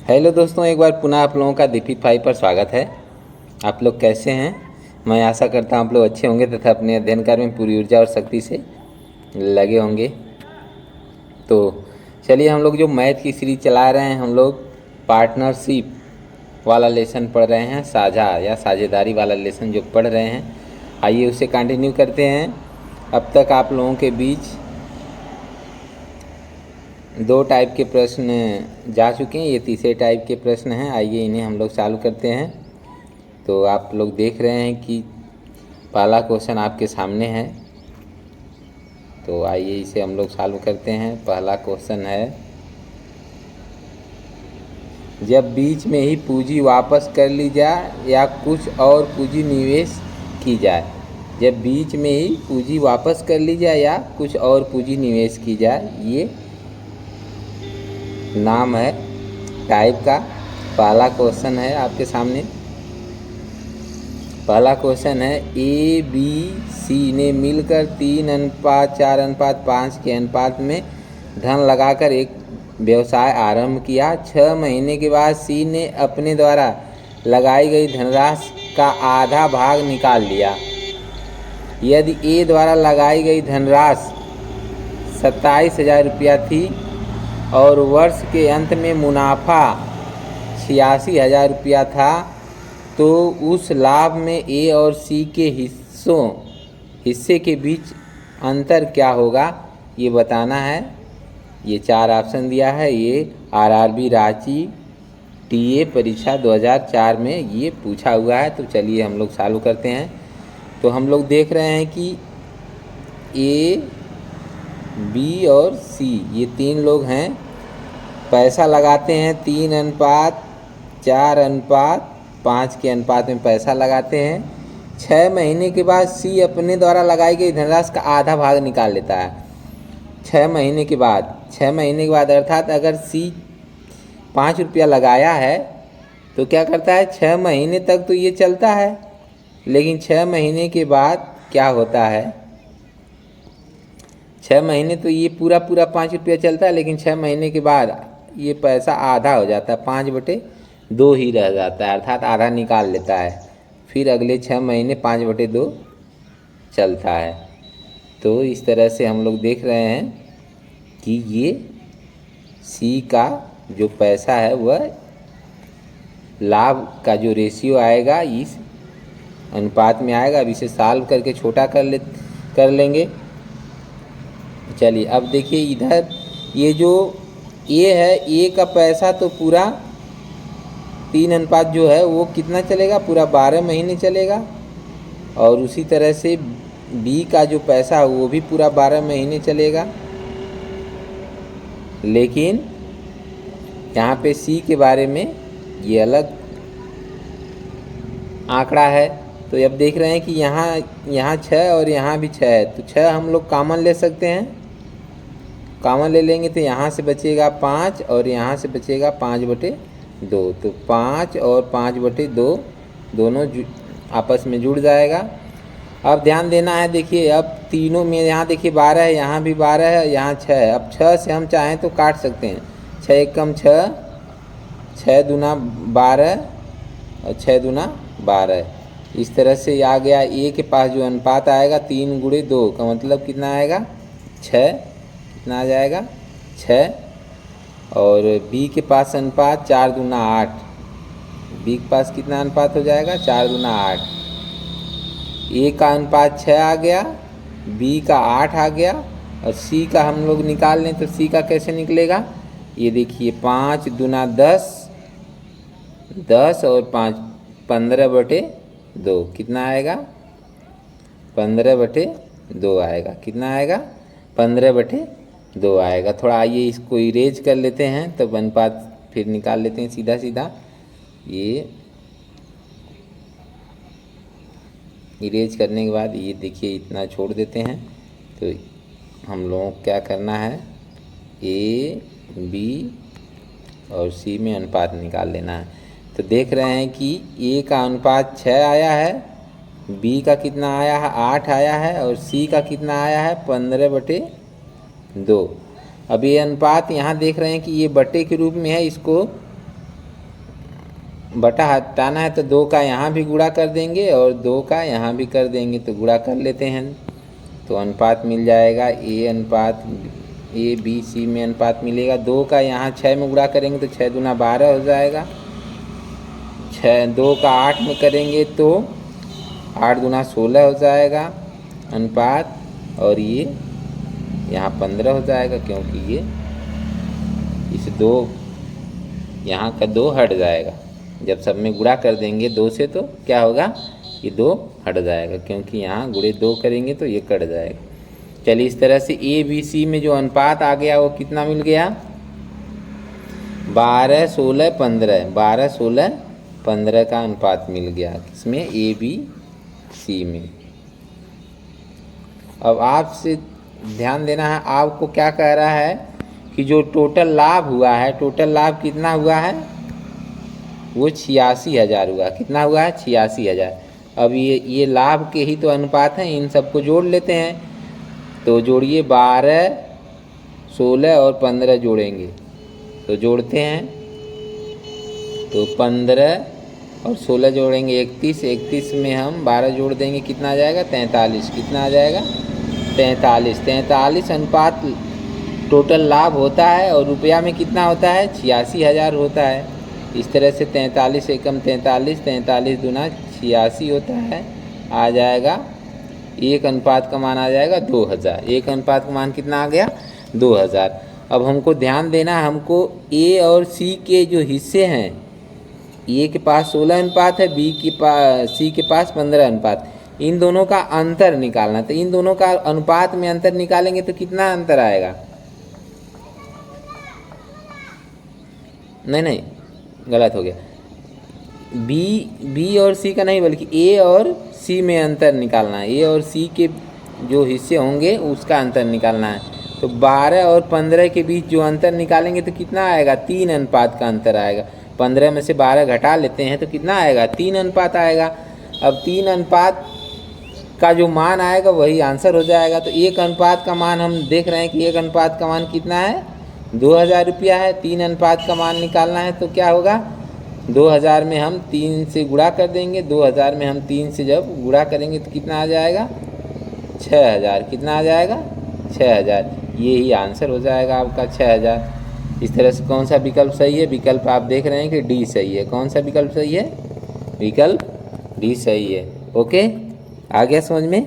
Hello दोस्तों, एक बार पुनः आप लोगों का दीपिक भाई पर स्वागत है। आप लोग कैसे हैं? मैं आशा करता हूँ आप लोग अच्छे होंगे तथा अपने अध्ययन कार्य में पूरी ऊर्जा और शक्ति से लगे होंगे। तो चलिए, हम लोग जो मैथ की सीरीज चला रहे हैं, हम लोग पार्टनरशिप वाला लेसन पढ़ रहे हैं, साझा या साझेदारी वाला लेसन जो पढ़ रहे हैं, आइए उसे कंटिन्यू करते हैं। अब तक आप लोगों के बीच 2 टाइप के प्रश्न जा चुके हैं, ये तीसरे टाइप के प्रश्न हैं। आइए इन्हें हम लोग चालू करते हैं। तो आप लोग देख रहे हैं कि पहला क्वेश्चन आपके सामने है, तो आइए इसे हम लोग चालू करते हैं। पहला क्वेश्चन है, जब बीच में ही पूंजी वापस कर ली जाए या कुछ और पूंजी निवेश की जाए। जब बीच में ही पूंजी वापस कर ली जाए या कुछ और पूंजी निवेश की जाए, ये नाम है टाइप का। पहला क्वेश्चन है आपके सामने। पहला क्वेश्चन है, ए बी सी ने मिलकर 3:4:5 के अनुपात में धन लगाकर एक व्यवसाय आरंभ किया। 6 महीने के बाद सी ने अपने द्वारा लगाई गई धनराशि का आधा भाग निकाल लिया। यदि ए द्वारा लगाई गई धनराशि 27,000 रुपया थी और वर्ष के अंत में मुनाफा 86,000 रुपया था, तो उस लाभ में ए और सी के हिस्से के बीच अंतर क्या होगा, ये बताना है। ये 4 ऑप्शन दिया है। ये आरआरबी रांची टीए परीक्षा 2004 में ये पूछा हुआ है। तो चलिए हम लोग चालू करते हैं। तो हम लोग देख रहे हैं कि ए, बी और सी ये 3 लोग हैं। पैसा लगाते हैं 3:4:5 के अनुपात में पैसा लगाते हैं। 6 महीने के बाद सी अपने द्वारा लगाई गई धनराशि का आधा भाग निकाल लेता है। 6 महीने के बाद अर्थात अगर सी 5 रुपया लगाया है तो क्या करता है, 6 महीने तक तो ये चलता है, लेकिन 6 महीने के बाद क्या होता है, 6 महीने तो ये पूरा 5 रुपया चलता है, लेकिन 6 महीने के बाद ये पैसा आधा हो जाता है, 5/2 ही रह जाता है, अर्थात आधा निकाल लेता है। फिर अगले 6 महीने 5/2 चलता है। तो इस तरह से हम लोग देख रहे हैं कि ये सी का जो पैसा है वह लाभ का जो रेशियो आएगा इस अनुपात में आएगा। अब इसे सॉल्व करके छोटा कर लेंगे। चलिए अब देखिए, इधर ये जो ए है, ए का पैसा तो पूरा 3 अनुपात जो है वो कितना चलेगा, पूरा 12 महीने चलेगा। और उसी तरह से बी का जो पैसा है वो भी पूरा 12 महीने चलेगा। लेकिन यहाँ पे सी के बारे में ये अलग आंकड़ा है। तो अब देख रहे हैं कि यहाँ 6 और यहाँ भी 6 है, तो 6 हम लोग कॉमन ले सकते हैं। कॉमन ले लेंगे तो यहाँ से बचेगा 5 और यहाँ से बचेगा 5/2। तो 5 और 5/2 दोनों आपस में जुड़ जाएगा। अब ध्यान देना है, देखिए अब तीनों में यहाँ देखिए 12 है, यहाँ भी 12 है, यहाँ 6 है। अब 6 से हम चाहें तो काट सकते हैं। 6 एकम 6, 6 दूना 12 और 6 दूना 12। इस तरह से आ गया। ए के पास जो अनुपात आएगा 3/2 का मतलब कितना आएगा, 6। कितना आ जाएगा, 6। और बी के पास अनुपात 4 दूना 8। बी के पास कितना अनुपात हो जाएगा, 4 दूना 8। ए का अनुपात 6 आ गया, बी का 8 आ गया, और सी का हम लोग निकाल लें तो सी का कैसे निकलेगा, ये देखिए 5 दूना 10, 10 और 5 15/2। कितना आएगा, 15/2 आएगा। कितना आएगा, 15/2 आएगा। थोड़ा आइए इसको इरेज कर लेते हैं, तब अनुपात फिर निकाल लेते हैं सीधा सीधा। ये इरेज करने के बाद ये देखिए इतना छोड़ देते हैं। तो हम लोगों को क्या करना है, ए, बी और सी में अनुपात निकाल लेना है। तो देख रहे हैं कि ए का अनुपात 6 आया है, बी का कितना आया है, 8 आया है, और सी का कितना आया है, 15/2। अब ये अनुपात यहाँ देख रहे हैं कि ये बटे के रूप में है, इसको बटा हटाना है तो 2 का यहाँ भी गुणा कर देंगे और 2 का यहाँ भी कर देंगे, तो गुणा कर लेते हैं। तो अनुपात मिल जाएगा ए बी सी में अनुपात मिलेगा। 2 का यहाँ 6 में गुणा करेंगे तो 6 दूना 12 हो जाएगा। 2 का 8 में करेंगे तो 8 दूना 16 हो जाएगा अनुपात, और ये यहाँ 15 हो जाएगा, क्योंकि ये इस 2 यहाँ का 2 हट जाएगा। जब सब में गुणा कर देंगे 2 से तो क्या होगा, ये 2 हट जाएगा, क्योंकि यहाँ गुणे 2 करेंगे तो ये कट जाएगा। चलिए, इस तरह से ए बी सी में जो अनुपात आ गया वो कितना मिल गया, 12 16 15, 12 16 15 का अनुपात मिल गया इसमें ए बी सी में। अब आपसे ध्यान देना है, आपको क्या कह रहा है कि जो टोटल लाभ हुआ है, टोटल लाभ कितना हुआ है, वो 86,000 हुआ। कितना हुआ है, 86,000। अब ये लाभ के ही तो अनुपात हैं, इन सबको जोड़ लेते हैं। तो जोड़िए, 12 16 और 15 जोड़ेंगे, तो जोड़ते हैं तो 15 और 16 जोड़ेंगे 31, 31 में हम 12 जोड़ देंगे, कितना आ जाएगा, 43। कितना आ जाएगा, 43। 43 अनुपात टोटल लाभ होता है, और रुपया में कितना होता है, 86,000 होता है। इस तरह से 43 एकम 43, 43 दूना 86 होता है, आ जाएगा एक अनुपात का मान आ जाएगा 2000। एक अनुपात का मान कितना आ गया, 2000। अब हमको ध्यान देना, हमको ए और सी के जो हिस्से हैं, ए के पास 16 अनुपात है, सी के पास 15 अनुपात, इन दोनों का अंतर निकालना। तो इन दोनों का अनुपात में अंतर निकालेंगे तो कितना अंतर आएगा, नहीं गलत हो गया, बी और सी का नहीं, बल्कि ए और सी में अंतर निकालना है। ए और सी के जो हिस्से होंगे उसका अंतर निकालना है। तो 12 और 15 के बीच जो अंतर निकालेंगे तो कितना आएगा, 3 अनुपात का अंतर आएगा। 15 में से 12 घटा लेते हैं तो कितना आएगा, 3 अनुपात आएगा। अब 3 अनुपात का जो मान आएगा वही आंसर हो जाएगा। तो एक अनुपात का मान हम देख रहे हैं कि एक अनुपात का मान कितना है, 2000 रुपया है। 3 अनुपात का मान निकालना है तो क्या होगा, 2000 में हम 3 से गुणा कर देंगे। 2000 में हम 3 से जब गुणा करेंगे तो कितना आ जाएगा, 6000। कितना आ जाएगा, 6000। ये ही आंसर हो जाएगा आपका, 6000। इस तरह से कौन सा विकल्प सही है, विकल्प आप देख रहे हैं कि डी सही है। कौन सा विकल्प सही है, विकल्प डी सही है। ओके, आ गया समझ में,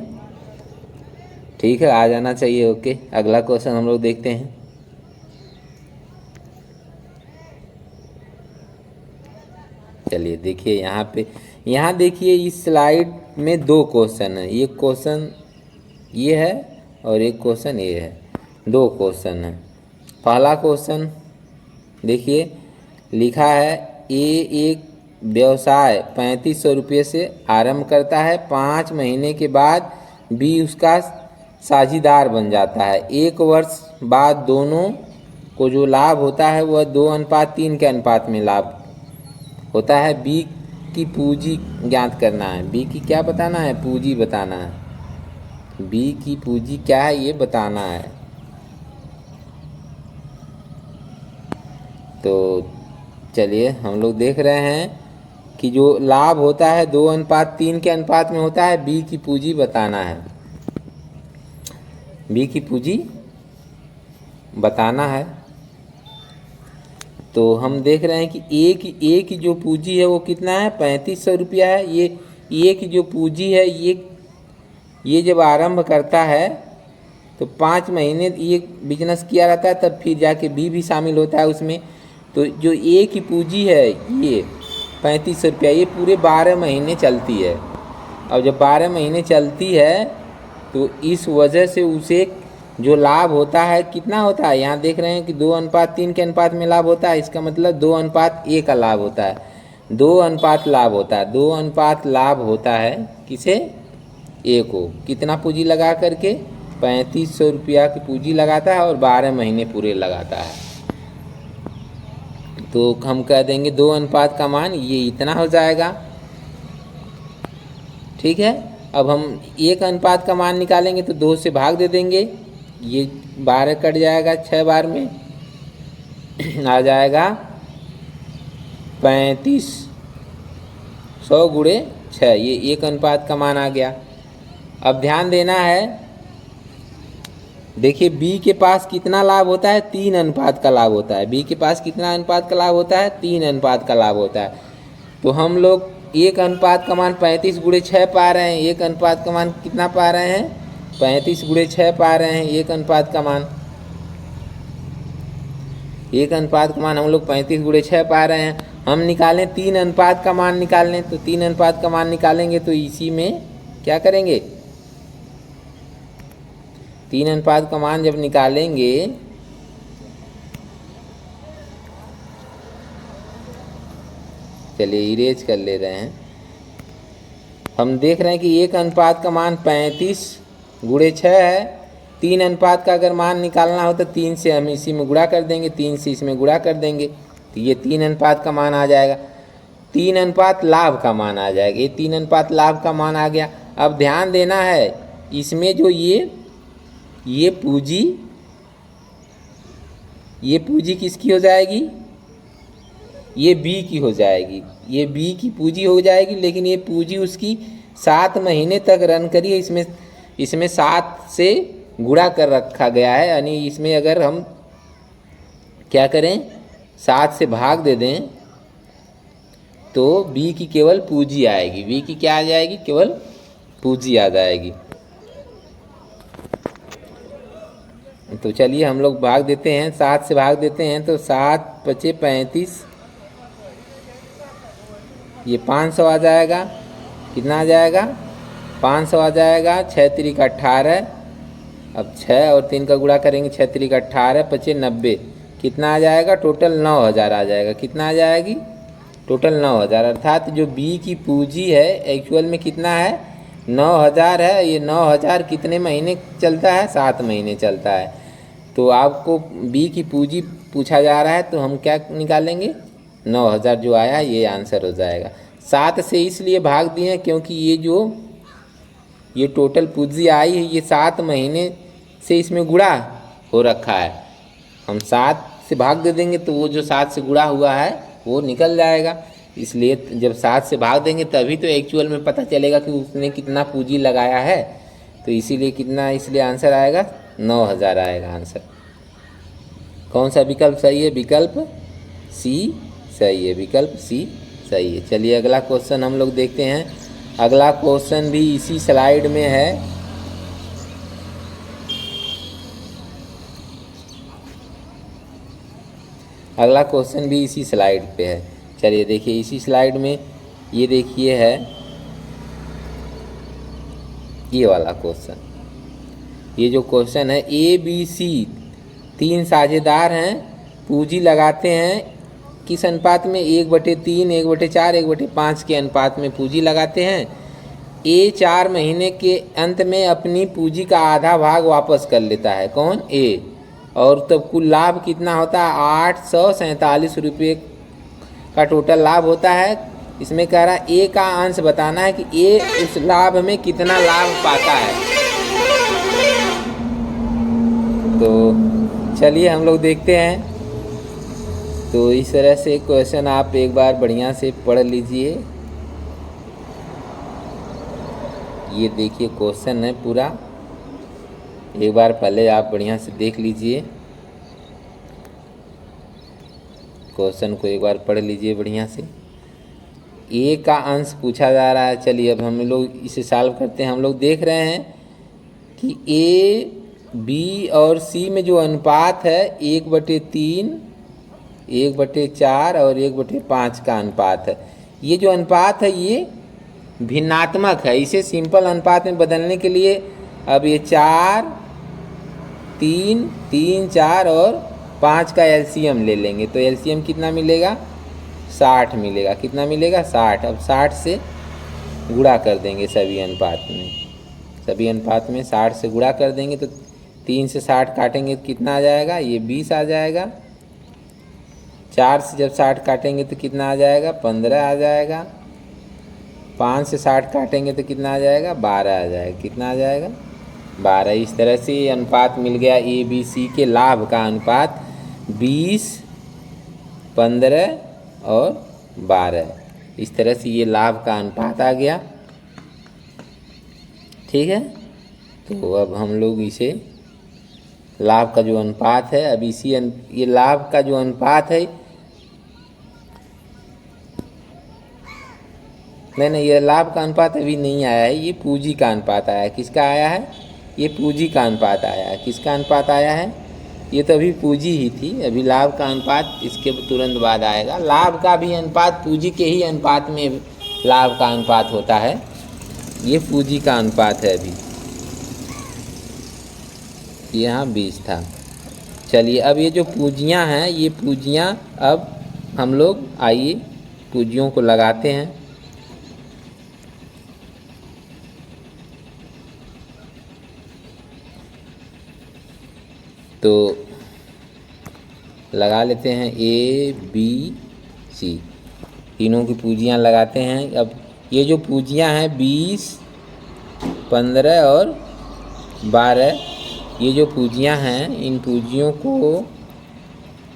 ठीक है, आ जाना चाहिए। ओके, अगला क्वेश्चन हम लोग देखते हैं। चलिए देखिए, यहाँ देखिए इस स्लाइड में 2 क्वेश्चन है। एक क्वेश्चन ये है और एक क्वेश्चन ये है, 2 क्वेश्चन है। पहला क्वेश्चन देखिए, लिखा है एक व्यवसाय 3500 रुपये से आरंभ करता है। 5 महीने के बाद बी उसका साझीदार बन जाता है। 1 वर्ष बाद दोनों को जो लाभ होता है वह 2:3 के अनुपात में लाभ होता है। बी की पूंजी ज्ञात करना है। बी की क्या बताना है, पूंजी बताना है। बी की पूंजी क्या है ये बताना है। तो चलिए हम लोग देख रहे हैं कि जो लाभ होता है 2:3 के अनुपात में होता है। बी की पूंजी बताना है, बी की पूंजी बताना है। तो हम देख रहे हैं कि ए की जो पूंजी है वो कितना है, 3500 रुपया है। ये ए की जो पूंजी है ये जब आरंभ करता है तो 5 महीने ये बिजनेस किया रहता है, तब फिर जाके बी भी शामिल होता है उसमें। तो जो ए की पूंजी है ये 3500 रुपया, ये पूरे 12 महीने चलती है। और जब 12 महीने चलती है तो इस वजह से उसे जो लाभ होता है कितना होता है, यहाँ देख रहे हैं कि 2:3 के अनुपात में लाभ होता है। इसका मतलब 2:1 का लाभ होता है। 2 अनुपात लाभ होता है, 2 अनुपात लाभ होता है किसे, ए को। कितना पूंजी लगा करके, 3500 रुपया की पूंजी लगाता है और 12 महीने पूरे लगाता है। तो हम कह देंगे 2 अनुपात का मान ये इतना हो जाएगा, ठीक है। अब हम 1 अनुपात का मान निकालेंगे तो 2 से भाग दे देंगे, ये 12 कट जाएगा 6 बार में, आ जाएगा 35 100 गुणे 6, ये 1 अनुपात का मान आ गया। अब ध्यान देना है, देखिए बी के पास कितना लाभ होता है, 3 अनुपात का लाभ होता है। बी के पास कितना अनुपात का लाभ होता है, 3 अनुपात का लाभ होता है। तो हम लोग 1 अनुपात का मान 35 गुणे 6 पा रहे हैं। 1 अनुपात का मान कितना पा रहे हैं, 35 गुणे 6 पा रहे हैं। 1 अनुपात का मान, 1 अनुपात का मान हम लोग 35 गुणे 6 पा रहे हैं। हम निकालें 3 अनुपात का मान निकालें, तो 3 अनुपात का मान निकालेंगे तो इसी में क्या करेंगे, 3 अनुपात का मान जब निकालेंगे चलिए इरेज कर ले रहे हैं। हम देख रहे हैं कि 1 अनुपात का मान 35 गुणे 6 है। 3 अनुपात का अगर मान निकालना हो तो 3 से हम इसी में गुणा कर देंगे, 3 से इसमें गुणा कर देंगे तो ये 3 अनुपात का मान आ जाएगा। 3 अनुपात लाभ का मान आ जाएगा, ये 3 अनुपात लाभ का मान आ गया। अब ध्यान देना है, इसमें जो ये पूंजी किसकी हो जाएगी, ये बी की हो जाएगी। ये बी की पूंजी हो जाएगी, लेकिन ये पूंजी उसकी 7 महीने तक रन करी है। इसमें 7 से गुणा कर रखा गया है, यानी इसमें अगर हम क्या करें, 7 से भाग दे दें तो बी की केवल पूंजी आएगी। बी की क्या आ जाएगी, केवल पूंजी आ जाएगी। तो चलिए हम लोग भाग देते हैं, 7 से भाग देते हैं तो 7 × 35, ये 500 आ जाएगा। कितना आ जाएगा, 500 आ जाएगा। 6 × 3 = 18, अब 6 और 3 का गुणा करेंगे, 6 × 3 = 18, 5 × 90, कितना आ जाएगा, टोटल 9000 आ जाएगा। कितना आ जाएगी, टोटल 9000। अर्थात जो बी की पूंजी है एक्चुअल में कितना है, 9000 है। ये 9000 कितने महीने चलता है, 7 महीने चलता है। तो आपको बी की पूंजी पूछा जा रहा है तो हम क्या निकालेंगे, 9000 जो आया ये आंसर हो जाएगा। 7 से इसलिए भाग दिए क्योंकि ये टोटल पूंजी आई है, ये 7 महीने से इसमें गुणा हो रखा है। हम 7 से भाग दे देंगे तो वो जो 7 से गुणा हुआ है वो निकल जाएगा। इसलिए जब 7 से भाग देंगे तभी तो एक्चुअल में पता चलेगा कि उसने कितना पूंजी लगाया है। तो इसीलिए कितना, इसलिए आंसर आएगा 9000 आएगा आंसर। कौन सा विकल्प सही है, विकल्प सी सही है, विकल्प सी सही है। चलिए अगला क्वेश्चन हम लोग देखते हैं। अगला क्वेश्चन भी इसी स्लाइड में है। अगला क्वेश्चन भी इसी स्लाइड पे है। चलिए देखिए इसी स्लाइड में, ये देखिए है ये वाला क्वेश्चन। ये जो क्वेश्चन है, ए बी सी 3 साझेदार हैं, पूंजी लगाते हैं किस अनुपात में, 1/3, 1/4, 1/5 के अनुपात में पूंजी लगाते हैं। ए 4 महीने के अंत में अपनी पूंजी का आधा भाग वापस कर लेता है। कौन, ए। और तब कुल लाभ कितना होता है, 847 रुपये का टोटल लाभ होता है। इसमें कह रहा है ए का अंश बताना है कि ए उस लाभ में कितना लाभ पाता है। तो चलिए हम लोग देखते हैं। तो इस तरह से क्वेश्चन आप एक बार बढ़िया से पढ़ लीजिए। ये देखिए क्वेश्चन है पूरा, एक बार पहले आप बढ़िया से देख लीजिए, क्वेश्चन को एक बार पढ़ लीजिए बढ़िया से। ए का अंश पूछा जा रहा है। चलिए अब हम लोग इसे सॉल्व करते हैं। हम लोग देख रहे हैं कि ए बी और सी में जो अनुपात है 1/3, 1/4 और 1/5 का अनुपात है। ये जो अनुपात है ये भिन्नात्मक है। इसे सिंपल अनुपात में बदलने के लिए अब ये 4, 3, 3, 4 और 5 का एलसीएम ले लेंगे। तो एलसीएम कितना मिलेगा, 60 मिलेगा। कितना मिलेगा, 60। अब 60 से गुणा कर देंगे सभी अनुपात में। सभी अनुपात में 60 से गुणा कर देंगे तो 3 से 60 काटेंगे तो कितना आ जाएगा, ये 20 आ जाएगा। 4 से जब 60 काटेंगे तो कितना आ जाएगा, 15 आ जाएगा। 5 से 60 काटेंगे तो कितना आ जाएगा, 12 आ जाएगा। कितना आ जाएगा, 12। इस तरह से अनुपात मिल गया ए बी सी के लाभ का अनुपात 20, 15 और 12। इस तरह से ये लाभ का अनुपात आ गया। ठीक है, तो अब हम लोग इसे लाभ का जो अनुपात है, अब ये लाभ का जो अनुपात है, नहीं, ये लाभ का अनुपात अभी नहीं आया है, ये पूंजी का अनुपात आया है। किसका आया है? ये पूंजी का अनुपात आया है। किसका अनुपात आया है? ये तो अभी पूंजी ही थी, अभी लाभ का अनुपात इसके तुरंत बाद आएगा। लाभ का भी अनुपात पूंजी के ही अनुपात में लाभ का अनुपात होता है, ये पूंजी का अनुपात है। अभी यहाँ 20 था। चलिए, अब ये जो पूंजियाँ हैं, ये पूंजियाँ अब हम लोग आइए पूंजियों को लगाते हैं। तो लगा लेते हैं A B C, तीनों की पूंजियाँ लगाते हैं। अब ये जो पूंजियाँ हैं 20, 15 और 12, ये जो पूंजियाँ हैं, इन पूंजियों को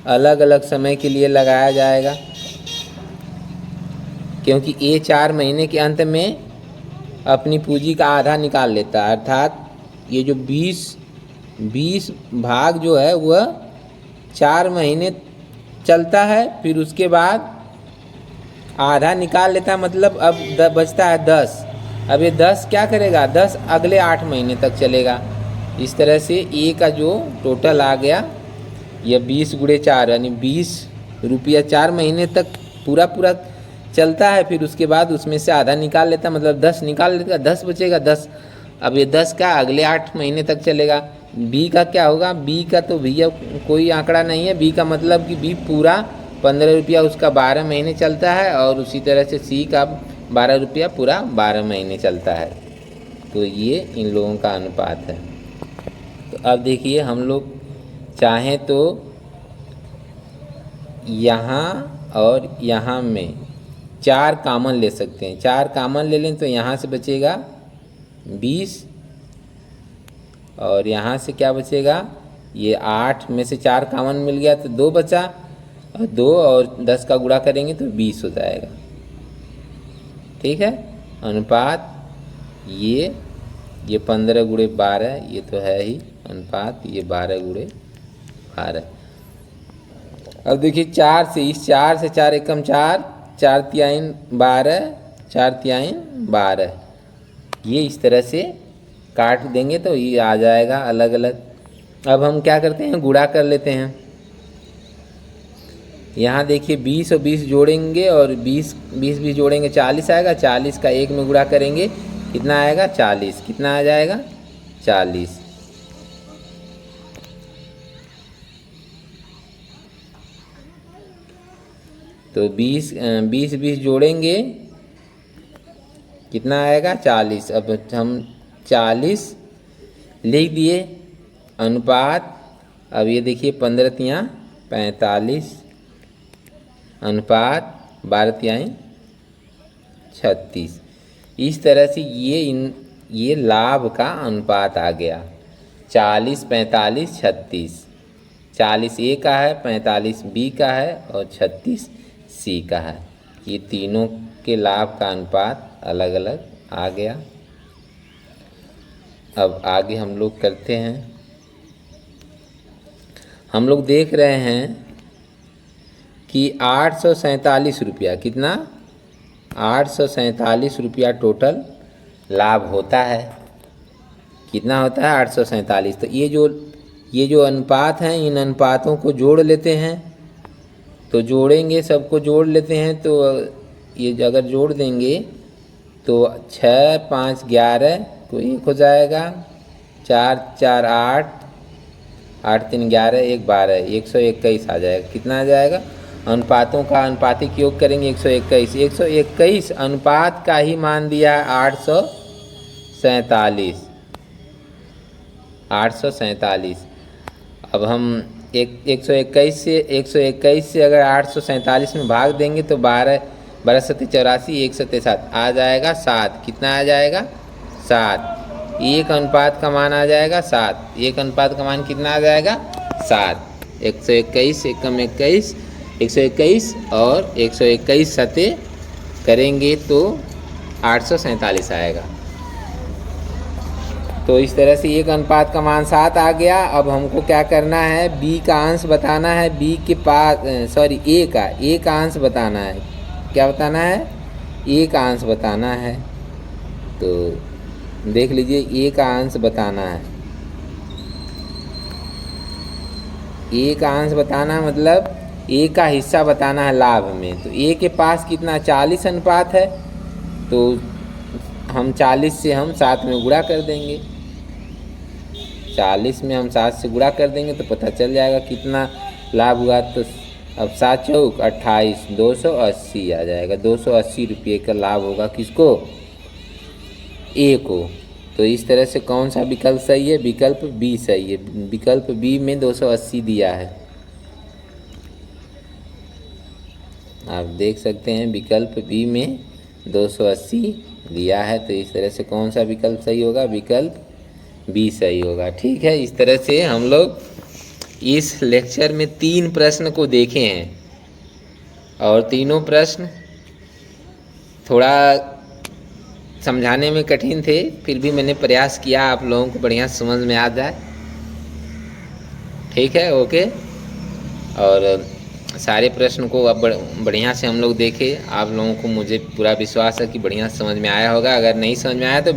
अलग अलग समय के लिए लगाया जाएगा, क्योंकि ये 4 महीने के अंत में अपनी पूंजी का आधा निकाल लेता है। अर्थात ये जो 20 भाग जो है वह 4 महीने चलता है, फिर उसके बाद आधा निकाल लेता है, मतलब अब बचता है 10। अब ये 10 क्या करेगा? 10 अगले 8 महीने तक चलेगा। इस तरह से ए का जो टोटल आ गया, यह 20 × 4 यानी 20 रुपया 4 महीने तक पूरा चलता है। फिर उसके बाद उसमें से आधा निकाल लेता, मतलब 10 निकाल लेता, 10 बचेगा 10। अब ये 10 का अगले 8 महीने तक चलेगा। बी का क्या होगा? बी का तो भैया कोई आंकड़ा नहीं है। बी का मतलब कि बी पूरा 15 रुपया उसका 12 महीने चलता है, और उसी तरह से सी का 12 रुपया पूरा 12 महीने चलता है। तो ये इन लोगों का अनुपात है। तो अब देखिए, हम लोग चाहें तो यहाँ और यहाँ में 4 कॉमन ले सकते हैं। 4 कॉमन ले लें तो यहाँ से बचेगा 20, और यहाँ से क्या बचेगा? ये 8 में से 4 कॉमन मिल गया तो 2 बचा, और 2 और 10 का गुणा करेंगे तो 20 हो जाएगा। ठीक है, अनुपात ये 15 × 12, ये तो है ही अनुपात, ये 12 × 12। अब देखिए 4 से 4 एकम 4, 4 तिहाई 12, 4 तिहाई 12, ये इस तरह से काट देंगे तो ये आ जाएगा अलग अलग। अब हम क्या करते हैं? गुणा कर लेते हैं। यहाँ देखिए 20 और 20 जोड़ेंगे, और 20 जोड़ेंगे 40 आएगा। 40 का 1 में गुणा करेंगे, कितना आएगा? 40। कितना आ जाएगा? 40। तो 20 जोड़ेंगे, कितना आएगा? 40। अब हम 40 लिख दिए अनुपात। अब ये देखिए 15 तिहाई 45, अनुपात 12 तिहाई 36। इस तरह से ये लाभ का अनुपात आ गया। 40, 45, 36। 40 ए का है, 45 बी का है, और 36 सी का है। ये तीनों के लाभ का अनुपात अलग अलग आ गया। अब आगे हम लोग करते हैं। हम लोग देख रहे हैं कि 847 रुपया, कितना? 847 रुपया टोटल लाभ होता है। कितना होता है? 847। तो ये जो अनुपात हैं, इन अनुपातों को जोड़ लेते हैं। तो जोड़ेंगे, सबको जोड़ लेते हैं। तो ये अगर जोड़ देंगे तो 6, 5, 11 को 1 हो जाएगा, 4, 4, 8, 8, 3, 11, 1, 12, 121 आ जाएगा। कितना आ जाएगा? अनुपातों का अनुपातिक योग करेंगे 121। 121 अनुपात का ही मान दिया है 847। 847। अब हम 121 से अगर 847 में भाग देंगे तो 12 7 84, 1 7 7 आ जाएगा 7। कितना आ जाएगा? 7। एक अनुपात का मान आ जाएगा 7। एक अनुपात का मान कितना आ जाएगा? 7। 121 एकम 21, 121 और 121 7 करेंगे तो 847 आएगा। तो इस तरह से एक अनुपात का मान 7 आ गया। अब हमको क्या करना है, b का अंश बताना है, b के पास a का अंश बताना है। क्या बताना है, a का अंश बताना है। तो देख लीजिए, a का अंश बताना है। a का अंश बताना मतलब a का हिस्सा बताना है लाभ में। तो a के पास कितना 40 अनुपात है, तो हम 40 से हम 7 में गुणा कर देंगे। 40 में हम 7 से गुणा कर देंगे तो पता चल जाएगा कितना लाभ हुआ। तो अब 7 चौक 28, 280 आ जाएगा। 280 रुपये का लाभ होगा किसको, ए को। तो इस तरह से कौन सा विकल्प सही है, विकल्प बी सही है। विकल्प बी में 280 दिया है, आप देख सकते हैं विकल्प बी में 280 दिया है। तो इस तरह से कौन सा विकल्प सही होगा, विकल्प बी सही होगा। ठीक है, इस तरह से हम लोग इस लेक्चर में 3 प्रश्न को देखे हैं और तीनों प्रश्न थोड़ा समझाने में कठिन थे, फिर भी मैंने प्रयास किया आप लोगों को बढ़िया समझ में आ जाए। ठीक है, ओके। और सारे प्रश्न को अब बढ़िया से हम लोग देखे। आप लोगों को मुझे पूरा विश्वास है कि बढ़िया समझ में आया होगा। अगर नहीं समझ में आया तो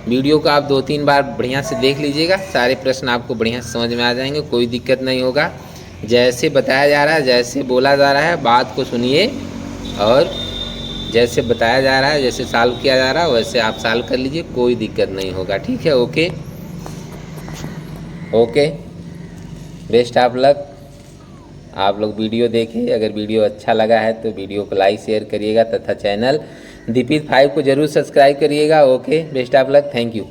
वीडियो को आप 2-3 बार बढ़िया से देख लीजिएगा। सारे प्रश्न आपको बढ़िया से समझ में आ जाएंगे, कोई दिक्कत नहीं होगा। जैसे बताया जा रहा है, जैसे बोला जा रहा है, बात को सुनिए और जैसे बताया जा रहा है, जैसे सॉल्व किया जा रहा है वैसे आप सॉल्व कर लीजिए, कोई दिक्कत नहीं होगा। ठीक है, okay okay, best of luck. आप लोग वीडियो देखें, अगर वीडियो अच्छा लगा है तो वीडियो को लाइक शेयर करिएगा तथा चैनल दीपित 5 को ज़रूर सब्सक्राइब करिएगा। Okay, best of luck, thank you.